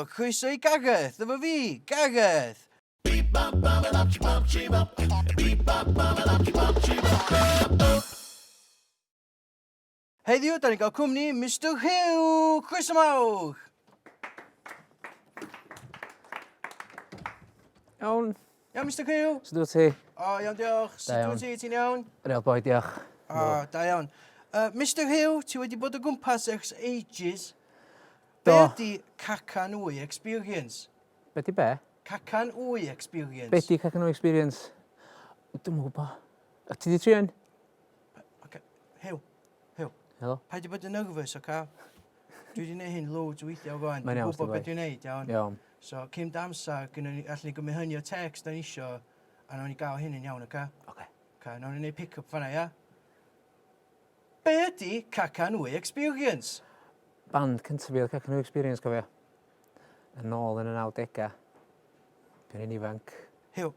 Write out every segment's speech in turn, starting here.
Helo, croeso I Gareth, efo fi, Gareth. Heddiw, da ni'n cael cwmni Mr Hugh, croeso mawr. Iawn. Iawn, Mr Hugh? Sut wyt ti? O, iawn, diolch. Sut wyt ti, ti'n iawn? Real boi, diolch. O, da iawn. Mr Hugh, ti wedi bod o gwmpas ers ages. Do. Be ydi cacan wy experience? Be di be? Cacan wy experience. Be di cacan o experience? Dwi'n gwybod. A ti di trian? Okay. Hugh, Helo? paid i bod yn nervous, oca? Dwi wedi gwneud hyn loads o weithiau o gwan. Mae'n iawn, Dwi'n gwybod sti beth dwi'n gwneud, iawn. Iawn. So, cym da amser, allwn ni gymryd hynny o text da ni isio, a nawn ni gael hyn yn iawn, oca? Oce. Oca, nawn ni wneud pick-up fanna, ia? Be ydi cacan wy experience? Band cyntaf fi oedd cacan o experience, cofio. Yn ôl yn y 90au. Pen i'n ifanc. Hugh,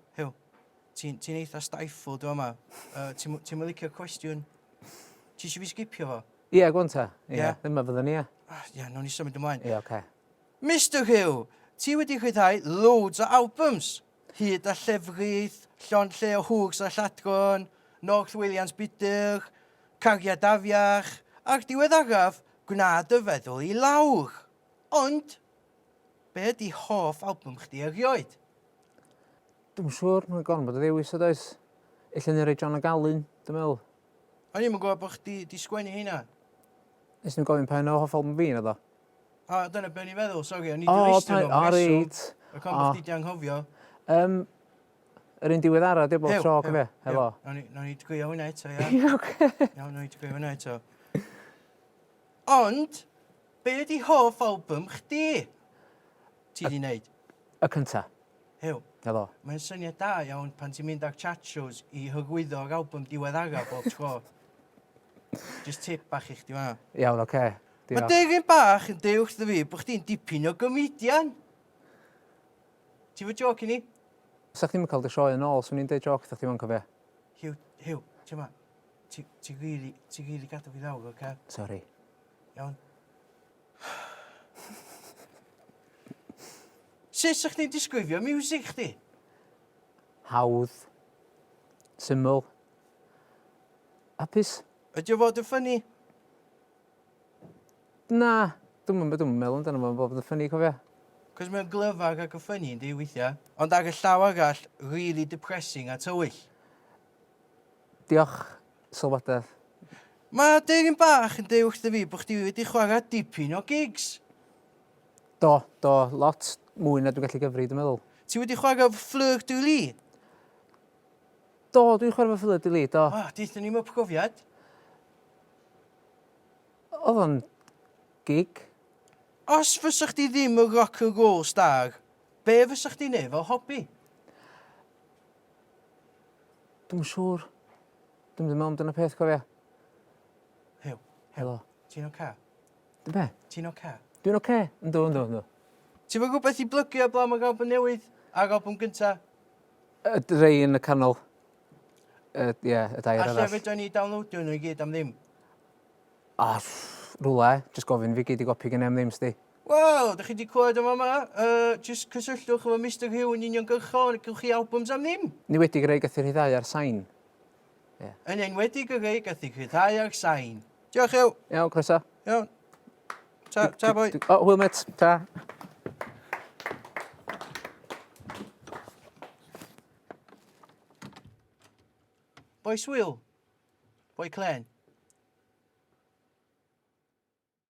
ti'n eitha stifled o yma. Ti'n mynd licio'r cwestiwn? Ti eisiau fi sgipio fo? Ie, gwan ta. Ie, Ie. dyma fydden ni, ie. Ia, nawn ni symud ymlaen. Ie, oce. Mr Hugh, ti wedi chwythau loads o albums. Hyd a llefrith, llon lle o hwgs a lladron, North Williams Bidyr, Cariad Afiach, ac diweddaraf, Gwnaed y Feddwl I Lawr. Ond, be ydi hoff album chdi erioed? Dwi'n siŵr, mae'n gorfod bod y ddewis o does. Ella ni roi John a Galyn, dwi'n meddwl. O'n i'n gwybod bod chdi di sgwennu hynna. Nes ni'n gofyn pen o hoff album fi, na do? O, dyna be o'n i'n feddwl, sori, o'n i O, di listio nhw. o, reit. Y con bod chdi di anghofio. Yr un diweddara, di bob tro, cofio? Helo. Nawn ni digwyo hwnna eto, ia. Ie, oce. Iawn, nawn ni digwyo hwnna eto. Ond, be ydi hoff album chdi? Ti di wneud? Y cynta. Hugh, Helo. mae'n syniad da iawn pan ti'n mynd ar chat shows I hygwyddo'r album diweddara bob tro. Just tip bach I chdi fan'na. Iawn, oce. Mae Diolch. Deryn bach yn deud wrtho fi bod chdi'n dipyn o gomedian. Ti fod joc I ni? Sa chdi'n cael dy sioe yn ôl, swn i'n deud joc, ddech chi'n cofio? Hugh, ti'n ma, ti rili gadw fi lawr, oce? Sori. Iawn. Sut sa'ch chdi'n disgrifio music chdi? Hawdd. Syml. Apus. Ydy o fod yn ffynnu? Na. Dwi'n meddwl amdano fo'n bod yn ffynnu, cofio? Cos mae'n glyfar ac yn ffynnu yn di weithiau. Ond ar y llaw arall, really depressing a tywyll. Diolch, sylwadaeth. Mae Deryn bach yn deud wrtho fi bod chdi wedi chwarae dipyn o gigs. Do, lot mwy na dwi'n gallu gyfri, dwi'n meddwl. Ti wedi chwarae Fleur du Lis? Do, dwi'n chwarae fy ffylyd i li, do. O, deithon ni'n profiad. Oedd o'n gig. Os fysa chdi ddim y rock and roll star, be fysa chdi neud fel hobi? Dwi'n siŵr. Dwi'n meddwl amdano peth, cofio. Hugh, Helo. ti'n oca? Dy be? Ti'n oca? Dwi'n oce. Yndw. Ti'n fawr rhywbeth I blygio blaen mae'r album newydd? A'r album gynta? Y rei yn y canol. Ie, y dair A arall. lle fedra ni downloadio nhw I gyd am ddim? A, rwla, just gofyn fi gyd I gopi gen am ddim, sdi. Wel, da chi wedi clywed am yma? Just cysylltwch efo Mr Hugh yn uniongyrchol, gywch chi albums am ddim? Ni wedi greu gath i'r rhyddhau ar sain. Yn enwedig y rei gath I rhyddhau ar sain. Diolch Hugh. Iawn, croeso. Iawn. Ta boi. O, hwyl met, ta. Boi Swyl. Boi Clen.